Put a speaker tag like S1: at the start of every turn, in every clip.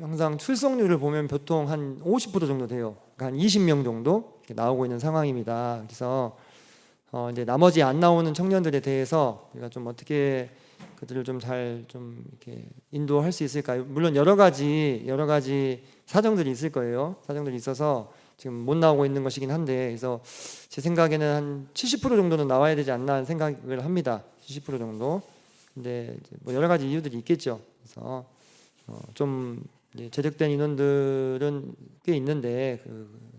S1: 항상 출석률을 보면 보통 한 50% 정도 돼요. 그러니까 한 20명 정도 나오고 있는 상황입니다. 그래서 이제 나머지 안 나오는 청년들에 대해서 우리가 좀 어떻게 그들을 좀 잘 좀 이렇게 인도할 수 있을까요? 물론 여러 가지 사정들이 있을 거예요. 사정들이 있어서 지금 못 나오고 있는 것이긴 한데, 그래서 제 생각에는 한 70% 정도는 나와야 되지 않나 하는 생각을 합니다. 70% 정도. 근데 뭐 여러 가지 이유들이 있겠죠. 그래서 좀 제적된 인원들은 꽤 있는데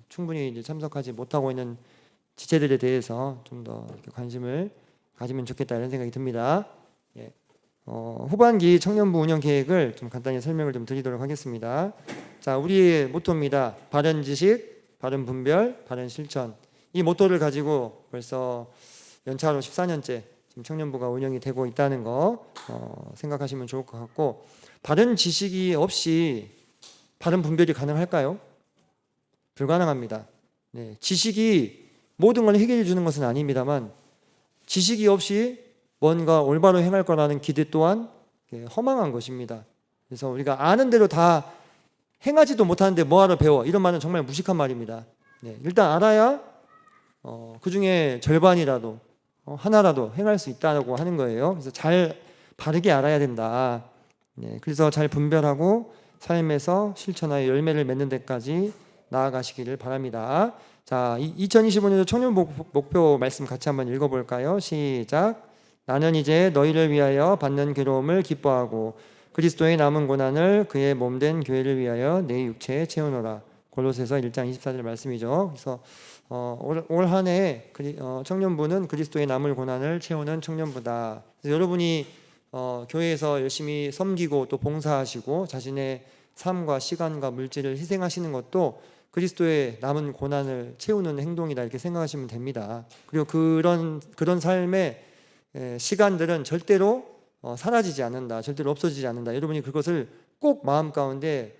S1: 충분히 이제 참석하지 못하고 있는 지체들에 대해서 좀 더 관심을 가지면 좋겠다 이런 생각이 듭니다. 예. 후반기 청년부 운영 계획을 좀 간단히 설명을 좀 드리도록 하겠습니다. 자, 우리의 모토입니다. 바른 지식, 바른 분별, 바른 실천. 이 모토를 가지고 벌써 연차로 14년째 지금 청년부가 운영이 되고 있다는 거 생각하시면 좋을 것 같고, 바른 지식이 없이 바른 분별이 가능할까요? 불가능합니다. 네, 지식이 모든 걸 해결해 주는 것은 아닙니다만, 지식이 없이 뭔가 올바로 행할 거라는 기대 또한 허망한 것입니다. 그래서 우리가 아는 대로 다 행하지도 못하는데 뭐하러 배워, 이런 말은 정말 무식한 말입니다. 네, 일단 알아야 그 중에 절반이라도 하나라도 행할 수 있다고 하는 거예요. 그래서 잘 바르게 알아야 된다. 네, 그래서 잘 분별하고 삶에서 실천하여 열매를 맺는 데까지 나아가시기를 바랍니다. 자, 2025년도 청년 목표 말씀 같이 한번 읽어볼까요? 시작. 나는 이제 너희를 위하여 받는 괴로움을 기뻐하고 그리스도의 남은 고난을 그의 몸된 교회를 위하여 내 육체에 채우노라. 골로새서 1장 24절 말씀이죠. 그래서 올 한 해 청년부는 그리스도의 남을 고난을 채우는 청년부다. 그래서 여러분이 교회에서 열심히 섬기고 또 봉사하시고 자신의 삶과 시간과 물질을 희생하시는 것도 그리스도의 남은 고난을 채우는 행동이다 이렇게 생각하시면 됩니다. 그리고 그런 삶의 시간들은 절대로 사라지지 않는다, 절대로 없어지지 않는다. 여러분이 그것을 꼭 마음 가운데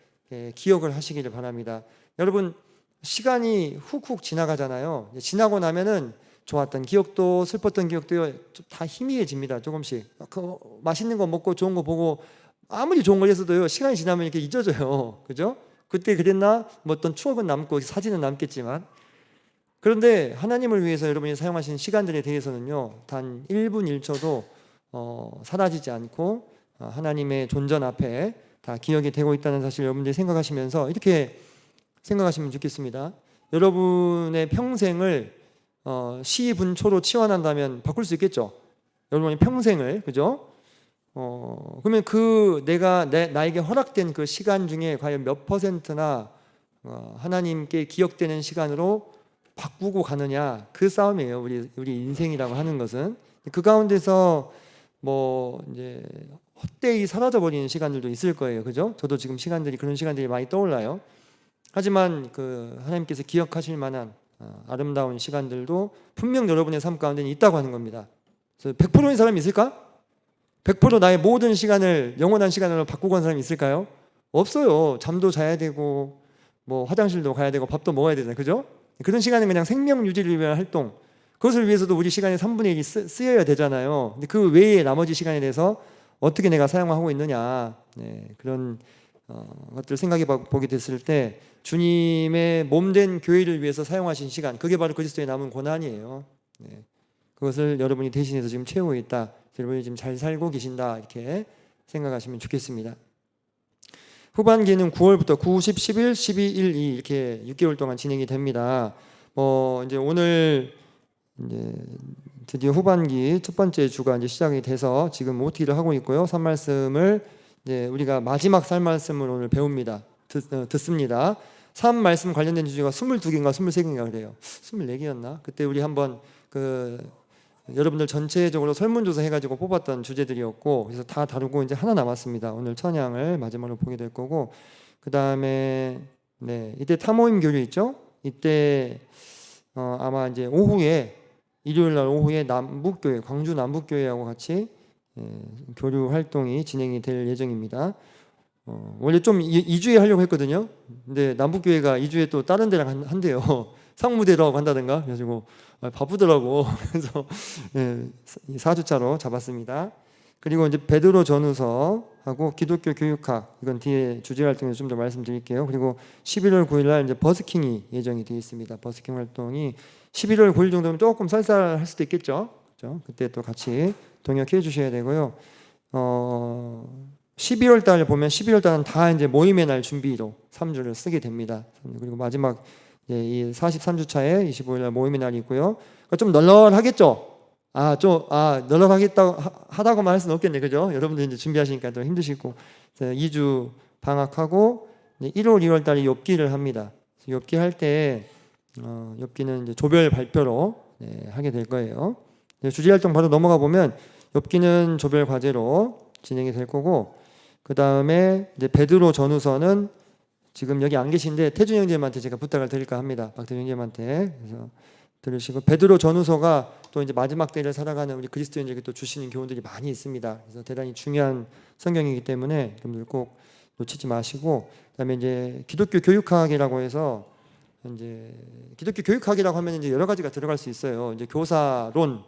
S1: 기억을 하시기를 바랍니다. 여러분, 시간이 훅훅 지나가잖아요. 지나고 나면은 좋았던 기억도 슬펐던 기억도 다 희미해집니다. 조금씩 맛있는 거 먹고 좋은 거 보고 아무리 좋은 걸 했어도요, 시간이 지나면 이렇게 잊어져요. 그죠? 그때 그랬나? 뭐 어떤 추억은 남고 사진은 남겠지만, 그런데 하나님을 위해서 여러분이 사용하신 시간들에 대해서는요, 단 1분 1초도 사라지지 않고 하나님의 존전 앞에 다 기억이 되고 있다는 사실을 여러분들이 생각하시면서 이렇게 생각하시면 좋겠습니다. 여러분의 평생을 시분초로 치환한다면 바꿀 수 있겠죠. 여러분의 평생을, 그죠? 그러면 나에게 허락된 그 시간 중에 과연 몇 퍼센트나 하나님께 기억되는 시간으로 바꾸고 가느냐, 그 싸움이에요. 우리 인생이라고 하는 것은. 그 가운데서 뭐 이제 헛되이 사라져 버리는 시간들도 있을 거예요. 그죠? 저도 지금 그런 시간들이 많이 떠올라요. 하지만 하나님께서 기억하실 만한 아름다운 시간들도 분명 여러분의 삶 가운데는 있다고 하는 겁니다. 그래서 100%인 사람이 있을까? 100% 나의 모든 시간을 영원한 시간으로 바꾸고 간 사람이 있을까요? 없어요. 잠도 자야 되고 뭐 화장실도 가야 되고 밥도 먹어야 되잖아요. 그죠? 그런 시간은 그냥 생명 유지를 위한 활동, 그것을 위해서도 우리 시간의 3분의 1이 쓰여야 되잖아요. 근데 그 외에 나머지 시간에 대해서 어떻게 내가 사용하고 있느냐, 그런 것들을 생각해 보게 됐을 때 주님의 몸된 교회를 위해서 사용하신 시간, 그게 바로 그리스도의 남은 고난이에요. 그것을 여러분이 대신해서 지금 채우고 있다, 여러분이 지금 잘 살고 계신다 이렇게 생각하시면 좋겠습니다. 후반기는 9월부터 9, 10, 11, 12, 1, 2 이렇게 6개월 동안 진행이 됩니다. 이제 오늘 이제 드디어 후반기 첫 번째 주가 이제 시작이 돼서 지금 OT를 하고 있고요. 산 말씀을 이제 우리가 마지막 산 말씀을 오늘 배웁니다. 듣습니다. 산 말씀 관련된 주제가 22개인가 23개인가 그래요. 24개였나? 그때 우리 한번 여러분들 전체적으로 설문조사 해가지고 뽑았던 주제들이었고, 그래서 다 다루고 이제 하나 남았습니다. 오늘 천양을 마지막으로 보게 될 거고, 그 다음에 이때 타모임 교류 있죠? 이때 아마 이제 오후에 일요일 날 오후에 남북교회, 광주 남북교회하고 같이 교류 활동이 진행이 될 예정입니다. 원래 좀 2주에 하려고 했거든요. 근데 남북교회가 2주에 또 다른 데랑 한대요. 상무대로 간다든가 그래가지고 바쁘더라고. 그래서 4주차로 잡았습니다. 그리고 이제 베드로 전후서 하고 기독교 교육학, 이건 뒤에 주제 활동에서 좀 더 말씀드릴게요. 그리고 11월 9일 날 이제 버스킹이 예정이 되어 있습니다. 버스킹 활동이 11월 9일 정도면 조금 쌀쌀할 수도 있겠죠. 그렇죠? 그때 또 같이 동역해 주셔야 되고요. 12월 달 보면 12월 달은 다 이제 모임의 날 준비로 3주를 쓰게 됩니다. 그리고 마지막 이 43주 차에 25일 날 모임의 날이 있고요. 그러니까 좀 널널하겠죠. 널널하겠다고 하다고만 할 수는 없겠네, 그죠? 여러분들 이제 준비하시니까 또 힘드시고 2주 방학하고 1월, 2월 달에 욥기를 합니다. 욥기 할 때 욥기는 이제 조별 발표로 하게 될 거예요. 주제 활동 바로 넘어가 보면 욥기는 조별 과제로 진행이 될 거고, 그 다음에 이제 베드로 전후서는 지금 여기 안 계신데 태준 형제님한테 제가 부탁을 드릴까 합니다. 박태준 형제님한테. 그래서 들으시고, 베드로 전후서가 또 이제 마지막 때를 살아가는 우리 그리스도인들에게 또 주시는 교훈들이 많이 있습니다. 그래서 대단히 중요한 성경이기 때문에 여러분들 꼭 놓치지 마시고, 그다음에 이제 기독교 교육학이라고 해서 이제 기독교 교육학이라고 하면 이제 여러 가지가 들어갈 수 있어요. 이제 교사란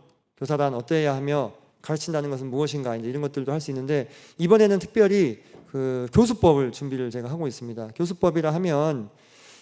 S1: 어떠해야 하며 가르친다는 것은 무엇인가, 이제 이런 것들도 할 수 있는데, 이번에는 특별히 그 교수법을 준비를 제가 하고 있습니다. 교수법이라 하면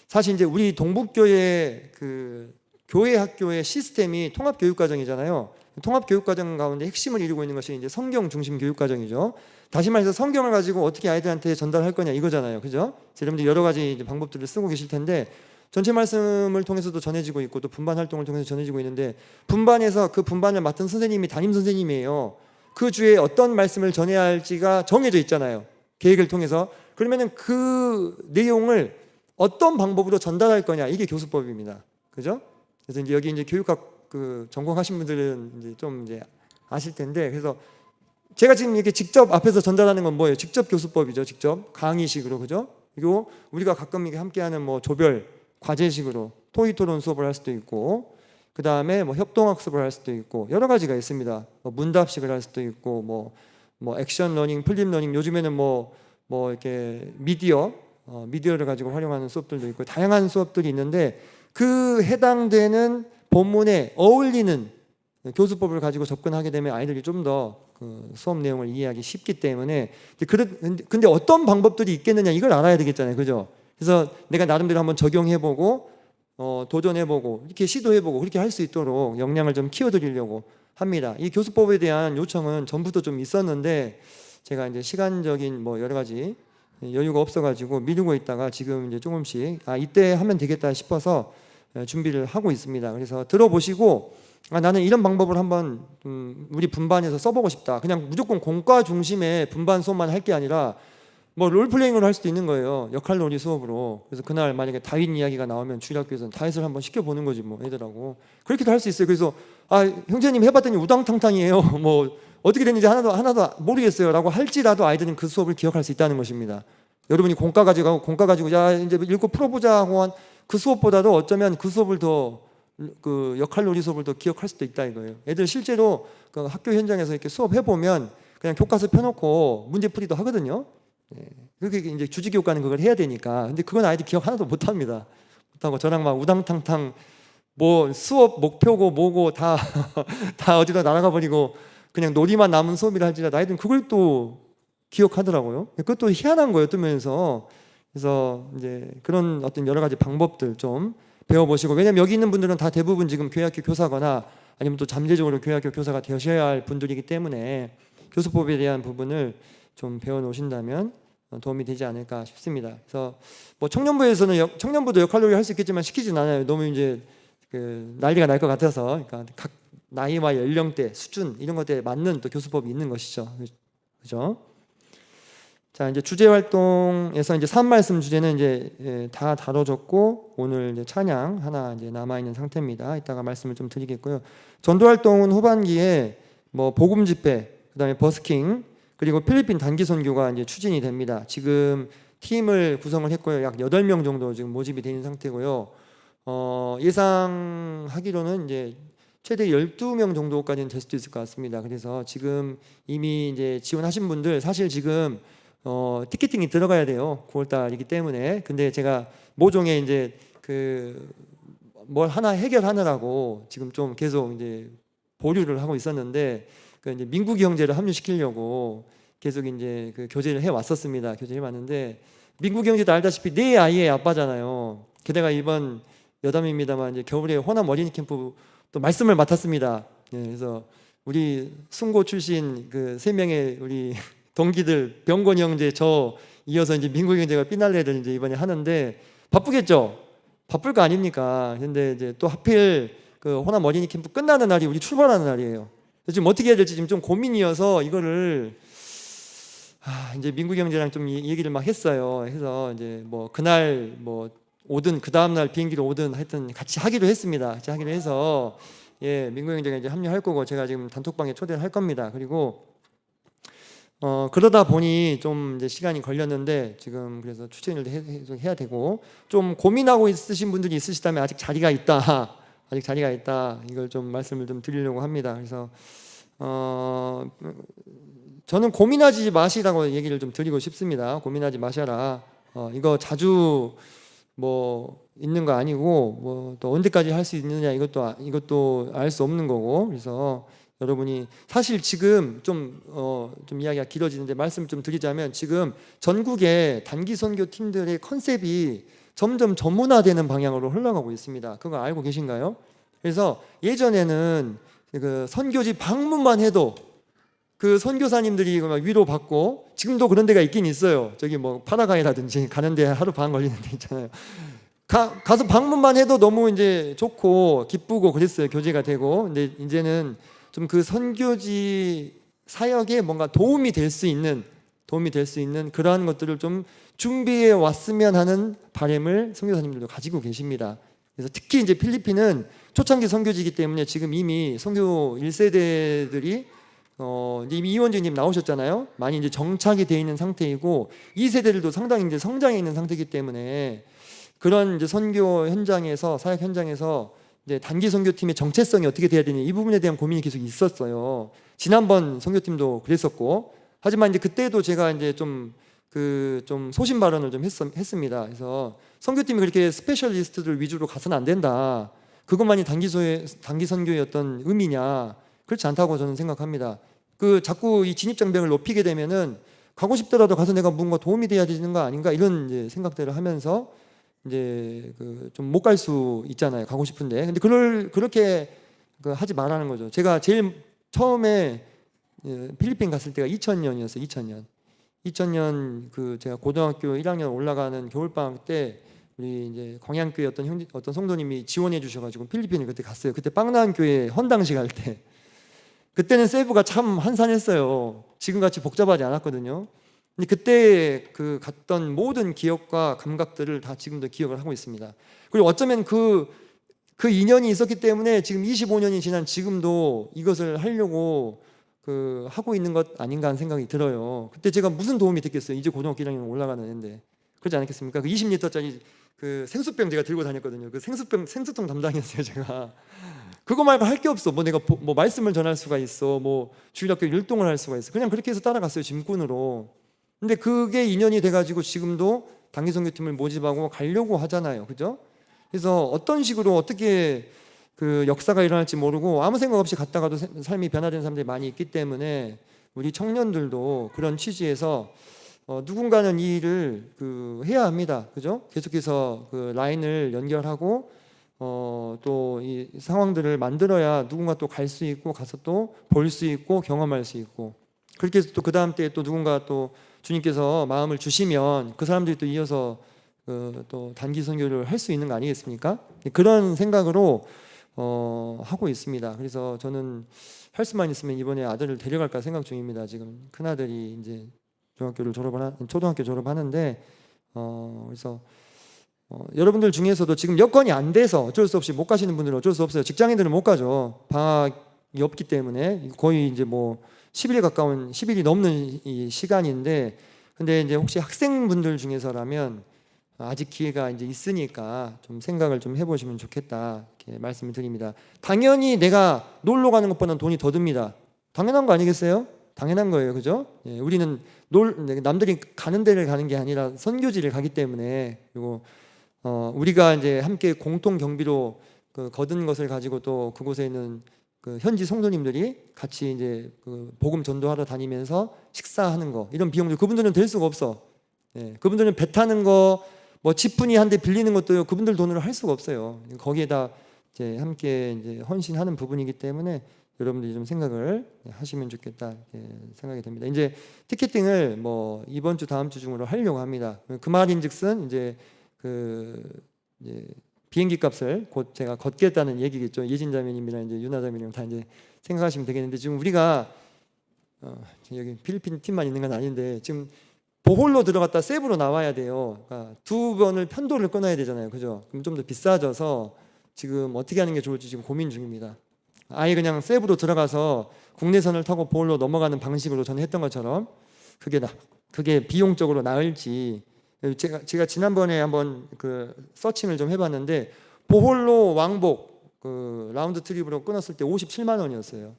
S1: 사실 이제 우리 동북교회 그 교회 학교의 시스템이 통합교육과정이잖아요. 통합교육과정 가운데 핵심을 이루고 있는 것이 이제 성경 중심 교육과정이죠. 다시 말해서 성경을 가지고 어떻게 아이들한테 전달할 거냐 이거잖아요. 그죠? 여러분들 여러 가지 이제 방법들을 쓰고 계실 텐데, 전체 말씀을 통해서도 전해지고 있고 또 분반 활동을 통해서 전해지고 있는데, 분반에서 그 분반을 맡은 선생님이 담임 선생님이에요. 그 주에 어떤 말씀을 전해야 할지가 정해져 있잖아요. 계획을 통해서. 그러면은 그 내용을 어떤 방법으로 전달할 거냐, 이게 교수법입니다. 그죠? 그래서 이제 여기 이제 교육학 그 전공하신 분들은 이제 좀 이제 아실 텐데, 그래서 제가 지금 이렇게 직접 앞에서 전달하는 건 뭐예요? 직접 교수법이죠. 직접 강의식으로, 그죠? 그리고 우리가 가끔 이게 함께하는 뭐 조별 과제식으로 토의 토론 수업을 할 수도 있고, 그 다음에 뭐 협동학습을 할 수도 있고, 여러 가지가 있습니다. 뭐 문답식을 할 수도 있고, 뭐 액션 러닝, 플립 러닝, 요즘에는 뭐 이렇게 미디어를 가지고 활용하는 수업들도 있고, 다양한 수업들이 있는데, 그 해당되는 본문에 어울리는 교수법을 가지고 접근하게 되면 아이들이 좀 더 그 수업 내용을 이해하기 쉽기 때문에, 근데 어떤 방법들이 있겠느냐, 이걸 알아야 되겠잖아요. 그죠? 그래서 내가 나름대로 한번 적용해보고 도전해보고 이렇게 시도해보고 그렇게 할 수 있도록 역량을 좀 키워드리려고 합니다. 이 교수법에 대한 요청은 전부터 좀 있었는데, 제가 이제 시간적인 뭐 여러 가지 여유가 없어가지고 미루고 있다가 지금 이제 조금씩 이때 하면 되겠다 싶어서 준비를 하고 있습니다. 그래서 들어보시고, 나는 이런 방법을 한번 우리 분반에서 써보고 싶다. 그냥 무조건 공과 중심의 분반 수업만 할 게 아니라 뭐 롤플레잉으로 할 수도 있는 거예요. 역할놀이 수업으로. 그래서 그날 만약에 다윗 이야기가 나오면 주일학교에서는 다윗을 한번 시켜보는 거지 뭐, 애들하고. 그렇게도 할 수 있어요. 그래서 형제님 해봤더니 우당탕탕이에요. 뭐 어떻게 됐는지 하나도 모르겠어요 라고 할지라도 아이들은 그 수업을 기억할 수 있다는 것입니다. 여러분이 공과 가지고 야 이제 읽고 풀어보자 하고 한 그 수업보다도 어쩌면 그 수업을 더 그 역할놀이 수업을 더 기억할 수도 있다 이거예요. 애들 실제로 그 학교 현장에서 이렇게 수업 해보면 그냥 교과서 펴놓고 문제풀이도 하거든요. 그렇게 이제 주지교육과는 그걸 해야 되니까. 근데 그건 아이들 기억 하나도 못합니다. 못하고 저랑 막 우당탕탕 뭐 수업 목표고 뭐고 다 어디로 날아가 버리고 그냥 놀이만 남은 수업이라 할지라도 아이들은 그걸 또 기억하더라고요. 그것도 희한한 거예요, 뜨면서. 그래서 이제 그런 어떤 여러 가지 방법들 좀 배워보시고, 왜냐면 여기 있는 분들은 다 대부분 지금 교회학교 교사거나 아니면 또 잠재적으로 교회학교 교사가 되셔야 할 분들이기 때문에 교수법에 대한 부분을 좀 배워놓으신다면 도움이 되지 않을까 싶습니다. 그래서 뭐 청년부도 역할놀이 할 수 있겠지만 시키진 않아요. 너무 이제 그 난리가 날 것 같아서. 그러니까 각 나이와 연령대, 수준 이런 것들에 맞는 또 교수법이 있는 것이죠. 그죠? 자, 이제 주제 활동에서 이제 3말씀 주제는 이제 다 다뤄졌고, 오늘 이제 찬양 하나 이제 남아 있는 상태입니다. 이따가 말씀을 좀 드리겠고요. 전도 활동은 후반기에 뭐 복음 집회, 그다음에 버스킹, 그리고 필리핀 단기 선교가 이제 추진이 됩니다. 지금 팀을 구성을 했고요. 약 8명 정도 지금 모집이 되는 상태고요. 예상하기로는 이제 최대 12명 정도까지는 될 수도 있을 것 같습니다. 그래서 지금 이미 이제 지원하신 분들 사실 지금 티켓팅이 들어가야 돼요. 9월 달이기 때문에. 근데 제가 모종의 이제 그 뭘 하나 해결하느라고 지금 좀 계속 이제 보류를 하고 있었는데, 그 이제 민국이 형제를 합류시키려고 계속 이제 그 교제를 해 왔었습니다. 교제해 왔는데 민국 형제도 알다시피 네 아이의 아빠잖아요. 게다가 이번 여담입니다만 이제 겨울에 호남 어린이 캠프 또 말씀을 맡았습니다. 네, 그래서 우리 순고 출신 그 3명의 우리 동기들 병건 형제 저 이어서 이제 민국 형제가 피날레를 이제 이번에 하는데 바쁘겠죠? 바쁠 거 아닙니까? 근데 이제 또 하필 그 호남 어린이 캠프 끝나는 날이 우리 출발하는 날이에요. 지금 어떻게 해야 될지 지금 좀 고민이어서 이거를 이제 민국 형제랑 좀 얘기를 막 했어요. 해서 이제 뭐 그날 뭐 오든 그 다음 날 비행기로 오든 하여튼 같이 하기로 했습니다. 같이 하기로 해서 예, 민국 형제가 이제 합류할 거고 제가 지금 단톡방에 초대를 할 겁니다. 그리고 그러다 보니 좀 이제 시간이 걸렸는데 지금 그래서 추천을 해야 되고 좀 고민하고 있으신 분들이 있으시다면 아직 자리가 있다. 아직 자리가 있다. 이걸 좀 말씀을 좀 드리려고 합니다. 그래서 저는 고민하지 마시라고 얘기를 좀 드리고 싶습니다. 고민하지 마셔라. 이거 자주 뭐 있는 거 아니고 뭐 또 언제까지 할 수 있느냐 이것도 알 수 없는 거고 그래서 여러분이 사실 지금 좀 이야기가 길어지는데 말씀 좀 드리자면 지금 전국의 단기 선교 팀들의 컨셉이 점점 전문화되는 방향으로 흘러가고 있습니다. 그거 알고 계신가요? 그래서 예전에는 그 선교지 방문만 해도 그 선교사님들이 막 위로받고 지금도 그런 데가 있긴 있어요. 저기 뭐 파라과이라든지 가는데 하루 반 걸리는 데 있잖아요. 가서 방문만 해도 너무 이제 좋고 기쁘고 그랬어요. 교제가 되고. 근데 이제는 좀 그 선교지 사역에 뭔가 도움이 될 수 있는 그러한 것들을 좀 준비해 왔으면 하는 바람을 선교사님들도 가지고 계십니다. 그래서 특히 이제 필리핀은 초창기 선교지이기 때문에 지금 이미 선교 1세대들이 이미 이원주님 나오셨잖아요. 많이 이제 정착이 되어 있는 상태이고 2세대들도 상당히 이제 성장해 있는 상태이기 때문에 그런 이제 선교 현장에서 사역 현장에서 이제 단기 선교팀의 정체성이 어떻게 돼야 되니 이 부분에 대한 고민이 계속 있었어요. 지난번 선교팀도 그랬었고 하지만 이제 그때도 제가 이제 좀 소신 발언을 좀 했습니다. 그래서 선교팀이 그렇게 스페셜리스트들 위주로 가서는 안 된다. 그것만이 단기 선교의 어떤 의미냐? 그렇지 않다고 저는 생각합니다. 자꾸 이 진입 장벽을 높이게 되면은 가고 싶더라도 가서 내가 뭔가 도움이 돼야 되는 거 아닌가 이런 이제 생각들을 하면서 이제 좀 못 갈 수 있잖아요. 가고 싶은데. 근데 그렇게 하지 말라는 거죠. 제가 제일 처음에 필리핀 갔을 때가 2000년이었어요. 2000년 제가 고등학교 1학년 올라가는 겨울방학 때 우리 이제 광양교회 어떤 성도님이 지원해 주셔가지고 필리핀을 그때 갔어요. 그때 빵나은교회 헌당식 할 때. 그때는 세부가 참 한산했어요. 지금같이 복잡하지 않았거든요. 근데 그때 갔던 모든 기억과 감각들을 다 지금도 기억을 하고 있습니다. 그리고 어쩌면 그 인연이 있었기 때문에 지금 25년이 지난 지금도 이것을 하려고 하고 있는 것 아닌가 하는 생각이 들어요. 그때 제가 무슨 도움이 됐겠어요. 이제 고등학교 1학년 올라가는 애인데 그렇지 않겠습니까? 20리터짜리 생수병 제가 들고 다녔거든요. 생수통 담당이었어요. 제가 그거 말고 할 게 없어. 뭐 내가 뭐 말씀을 전할 수가 있어. 뭐 주일학교 율동을 할 수가 있어. 그냥 그렇게 해서 따라갔어요. 짐꾼으로. 근데 그게 인연이 돼가지고 지금도 단기 선교팀을 모집하고 가려고 하잖아요. 그죠? 그래서 어떤 식으로 어떻게 역사가 일어날지 모르고 아무 생각 없이 갔다가도 삶이 변화되는 사람들이 많이 있기 때문에 우리 청년들도 그런 취지에서 누군가는 이 일을 해야 합니다. 그죠? 계속해서 라인을 연결하고 또 이 상황들을 만들어야 누군가 또 갈 수 있고 가서 또 볼 수 있고 경험할 수 있고 그렇게 해서 또 그 다음 때에 또 누군가 또 주님께서 마음을 주시면 그 사람들이 또 이어서 또 단기 선교를 할 수 있는 거 아니겠습니까? 그런 생각으로 하고 있습니다. 그래서 저는 할 수만 있으면 이번에 아들을 데려갈까 생각 중입니다. 지금 큰 아들이 이제 초등학교 졸업하는데 그래서 여러분들 중에서도 지금 여건이 안 돼서 어쩔 수 없이 못 가시는 분들은 어쩔 수 없어요. 직장인들은 못 가죠. 방학이 없기 때문에 거의 이제 뭐 10일이 넘는 이 시간인데 근데 이제 혹시 학생분들 중에서라면 아직 기회가 이제 있으니까 좀 생각을 좀 해보시면 좋겠다 이렇게 말씀을 드립니다. 당연히 내가 놀러 가는 것보다는 돈이 더 듭니다. 당연한 거 아니겠어요? 당연한 거예요, 그죠? 예, 우리는 남들이 가는 데를 가는 게 아니라 선교지를 가기 때문에 그리고 우리가 이제 함께 공통 경비로 거둔 것을 가지고 또 그곳에 있는 그 현지 성도님들이 같이 이제 그 복음 전도하러 다니면서 식사하는 거 이런 비용들 그분들은 될 수가 없어. 예, 그분들은 배 타는 거 뭐 지프니 한 대 빌리는 것도 그분들 돈으로 할 수가 없어요. 거기에다 이제 함께 이제 헌신하는 부분이기 때문에 여러분들이 좀 생각을 하시면 좋겠다 이렇게 생각이 됩니다. 이제 티켓팅을 뭐 이번 주 다음 주 중으로 하려고 합니다. 그 말인즉슨 이제 그 이제 비행기 값을 곧 제가 걷겠다는 얘기겠죠. 예진자매님이랑 이제 유나자매님 다 이제 생각하시면 되겠는데 지금 우리가 여기 필리핀 팀만 있는 건 아닌데 지금 보홀로 들어갔다 세부로 나와야 돼요. 그러니까 두 번을 편도를 끊어야 되잖아요. 그죠? 그럼 좀 더 비싸져서 지금 어떻게 하는 게 좋을지 지금 고민 중입니다. 아예 그냥 세부로 들어가서 국내선을 타고 보홀로 넘어가는 방식으로 저는 했던 것처럼 그게 비용적으로 나을지 제가 지난번에 한번 그 서칭을 좀 해봤는데 보홀로 왕복 그 라운드 트립으로 끊었을 때 57만 원이었어요.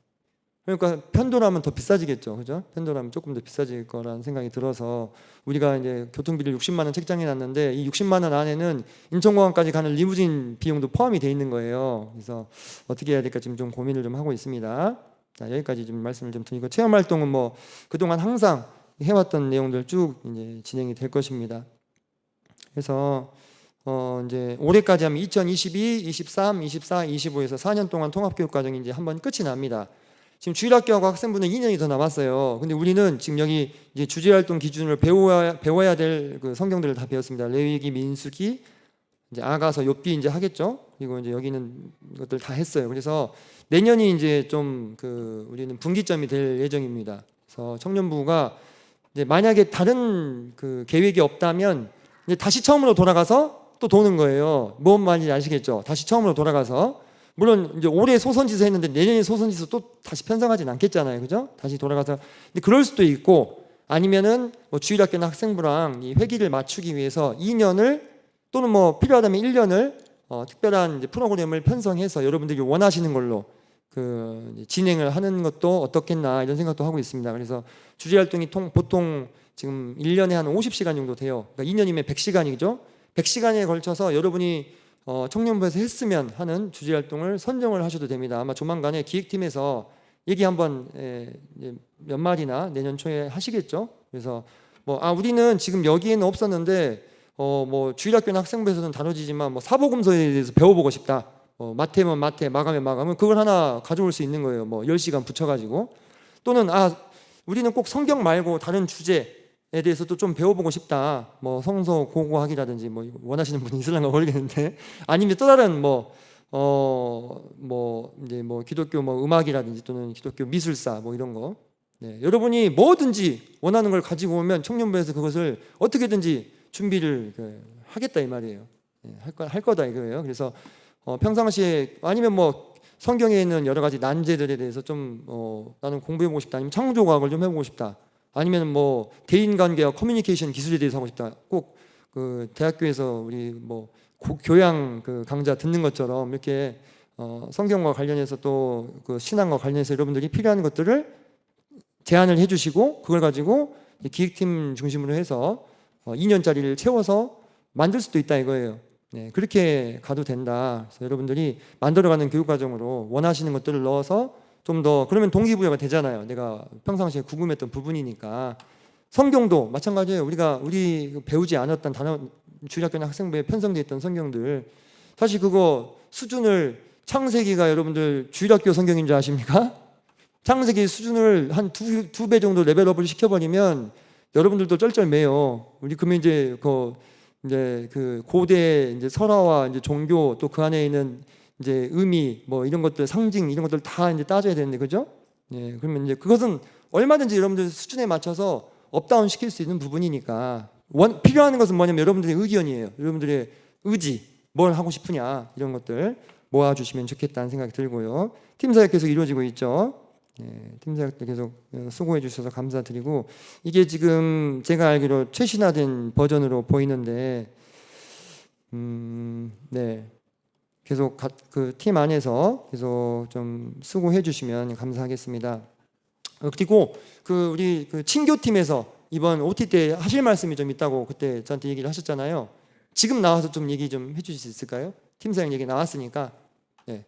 S1: 그러니까 편도라면 더 비싸지겠죠, 그죠? 편도라면 조금 더 비싸질 거라는 생각이 들어서 우리가 이제 교통비를 60만 원 책정해 놨는데 이 60만 원 안에는 인천공항까지 가는 리무진 비용도 포함이 돼 있는 거예요. 그래서 어떻게 해야 될까 지금 좀 고민을 좀 하고 있습니다. 자, 여기까지 좀 말씀을 좀 드리고 체험 활동은 뭐 그동안 항상 해왔던 내용들 쭉 이제 진행이 될 것입니다. 그래서 이제 올해까지 하면 2022, 23, 24, 25에서 4년 동안 통합교육 과정이 이제 한번 끝이 납니다. 지금 주일학교하고 학생분은 2년이 더 남았어요. 근데 우리는 지금 여기 이제 주제활동 기준으로 배워야 될 그 성경들을 다 배웠습니다. 레위기, 민수기, 이제 아가서, 욥기 이제 하겠죠. 그리고 이제 여기는 것들 다 했어요. 그래서 내년이 이제 좀 그 우리는 분기점이 될 예정입니다. 그래서 청년부가 이제 만약에 다른 그 계획이 없다면 이제 다시 처음으로 돌아가서 또 도는 거예요. 뭔 말인지 아시겠죠? 다시 처음으로 돌아가서 물론 이제 올해 소선지서 했는데 내년에 소선지서 또 다시 편성하진 않겠잖아요, 그죠? 다시 돌아가서 근데 그럴 수도 있고 아니면은 뭐 주일학교나 학생부랑 이 회기를 맞추기 위해서 2년을 또는 뭐 필요하다면 1년을 특별한 이제 프로그램을 편성해서 여러분들이 원하시는 걸로 그 진행을 하는 것도 어떻겠나 이런 생각도 하고 있습니다. 그래서 주제활동이 보통 지금 1년에 한 50시간 정도 돼요. 그러니까 2년이면 100시간이죠. 100시간에 걸쳐서 여러분이 청년부에서 했으면 하는 주제활동을 선정을 하셔도 됩니다. 아마 조만간에 기획팀에서 얘기 한번 몇 마디나 내년 초에 하시겠죠. 그래서 뭐 우리는 지금 여기에는 없었는데 뭐 주일학교나 학생부에서는 다뤄지지만 뭐 사복음서에 대해서 배워보고 싶다. 마태면 마태, 마가면 마가면 그걸 하나 가져올 수 있는 거예요. 뭐 10시간 붙여가지고 또는 우리는 꼭 성경 말고 다른 주제에 대해서도 좀 배워보고 싶다. 뭐 성서 고고학이라든지 뭐 원하시는 분이 있을런가 모르겠는데 아니면 또 다른 이제 뭐 기독교 뭐 음악이라든지 또는 기독교 미술사 뭐 이런 거 여러분이 뭐든지 원하는 걸 가지고 오면 청년부에서 그것을 어떻게든지 준비를 하겠다 이 말이에요. 할 거다 이거예요. 그래서 평상시에 아니면 뭐 성경에 있는 여러 가지 난제들에 대해서 좀 나는 공부해보고 싶다. 아니면 창조과학을 좀 해보고 싶다. 아니면 뭐 대인관계와 커뮤니케이션 기술에 대해서 하고 싶다. 꼭 그 대학교에서 우리 뭐 교양 그 강좌 듣는 것처럼 이렇게 성경과 관련해서 또 그 신앙과 관련해서 여러분들이 필요한 것들을 제안을 해주시고 그걸 가지고 기획팀 중심으로 해서 2년짜리를 채워서 만들 수도 있다 이거예요. 네, 그렇게 가도 된다. 그래서 여러분들이 만들어가는 교육과정으로 원하시는 것들을 넣어서 좀 더 그러면 동기부여가 되잖아요. 내가 평상시에 궁금했던 부분이니까. 성경도 마찬가지예요. 우리 배우지 않았던 주일학교나 학생부에 편성되어 있던 성경들 사실 그거 수준을 창세기가 여러분들 주일학교 성경인 줄 아십니까? 창세기 수준을 한 두 배 정도 레벨업을 시켜버리면 여러분들도 쩔쩔매요. 우리 그러면 이제 그 고대 이제 설화와 이제 종교 또 그 안에 있는 이제 의미 뭐 이런 것들 상징 이런 것들 다 이제 따져야 되는데 그죠? 예, 그러면 이제 그것은 얼마든지 여러분들 수준에 맞춰서 업다운 시킬 수 있는 부분이니까 필요한 것은 뭐냐면 여러분들의 의견이에요. 여러분들의 의지 뭘 하고 싶으냐 이런 것들 모아주시면 좋겠다는 생각이 들고요. 팀 사역 계속 이루어지고 있죠. 팀 사역도 계속 수고해 주셔서 감사드리고 이게 지금 제가 알기로 최신화된 버전으로 보이는데 네. 계속 그 팀 안에서 계속 좀 수고해 주시면 감사하겠습니다. 그리고 우리 친교팀에서 이번 OT 때 하실 말씀이 좀 있다고 그때 저한테 얘기를 하셨잖아요. 지금 나와서 좀 얘기 좀 해주실 수 있을까요? 팀 사역 얘기 나왔으니까. 네.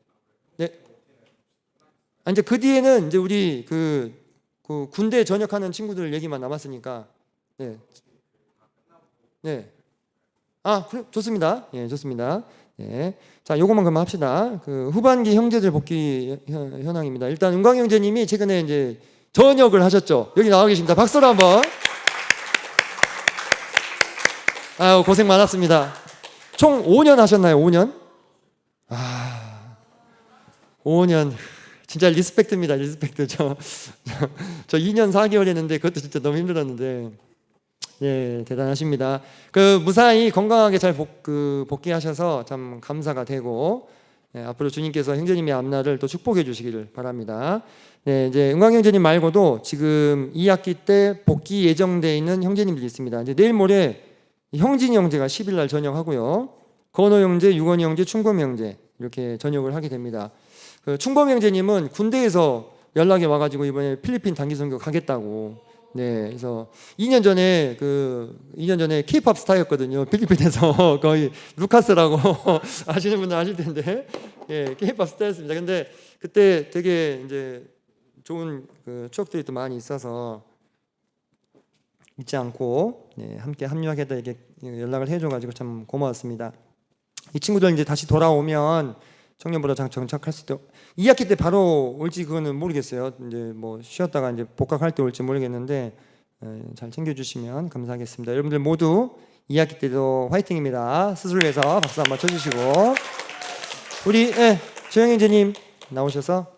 S1: 이제 그 뒤에는 이제 우리 그 군대 전역하는 친구들 얘기만 남았으니까 네. 네. 그래, 좋습니다. 예, 좋습니다. 예. 자, 요것만 그만 합시다. 그 후반기 형제들 복귀 현황입니다. 일단 은광 형제님이 최근에 이제 전역을 하셨죠. 여기 나와 계십니다. 박수로 한번. 아유, 고생 많았습니다. 총 5년 하셨나요? 5년? 5년. 진짜 리스펙트입니다. 리스펙트. 저 2년 4개월 했는데 그것도 진짜 너무 힘들었는데. 예, 대단하십니다. 그 무사히 건강하게 잘 복귀하셔서 참 감사가 되고, 예, 앞으로 주님께서 형제님의 앞날을 또 축복해 주시기를 바랍니다. 네, 이제 은광 형제님 말고도 지금 2학기 때 복귀 예정되어 있는 형제님들이 있습니다. 이제 내일 모레 형진이 형제가 10일 날 전역하고요. 건호 형제, 유건이 형제, 충범 형제 이렇게 전역을 하게 됩니다. 그 충범 형제님은 군대에서 연락이 와가지고 이번에 필리핀 단기 선교 가겠다고. 네, 그래서 2년 전에 K-팝 스타였거든요. 필리핀에서 거의 루카스라고 아시는 분들 아실 텐데, 예, K-팝 스타였습니다. 근데 그때 되게 이제 좋은 그 추억들이 또 많이 있어서 잊지 않고 네, 함께 합류하겠다 이렇게 연락을 해줘가지고 참 고마웠습니다. 이 친구들 이제 다시 돌아오면 청년부로 정착할 수 있도록 2학기 때 바로 올지 그거는 모르겠어요. 이제 뭐 쉬었다가 이제 복학할 때 올지 모르겠는데 잘 챙겨주시면 감사하겠습니다. 여러분들 모두 2학기 때도 화이팅입니다. 스스로 위해서 박수 한번 쳐주시고 우리 조영현재님 나오셔서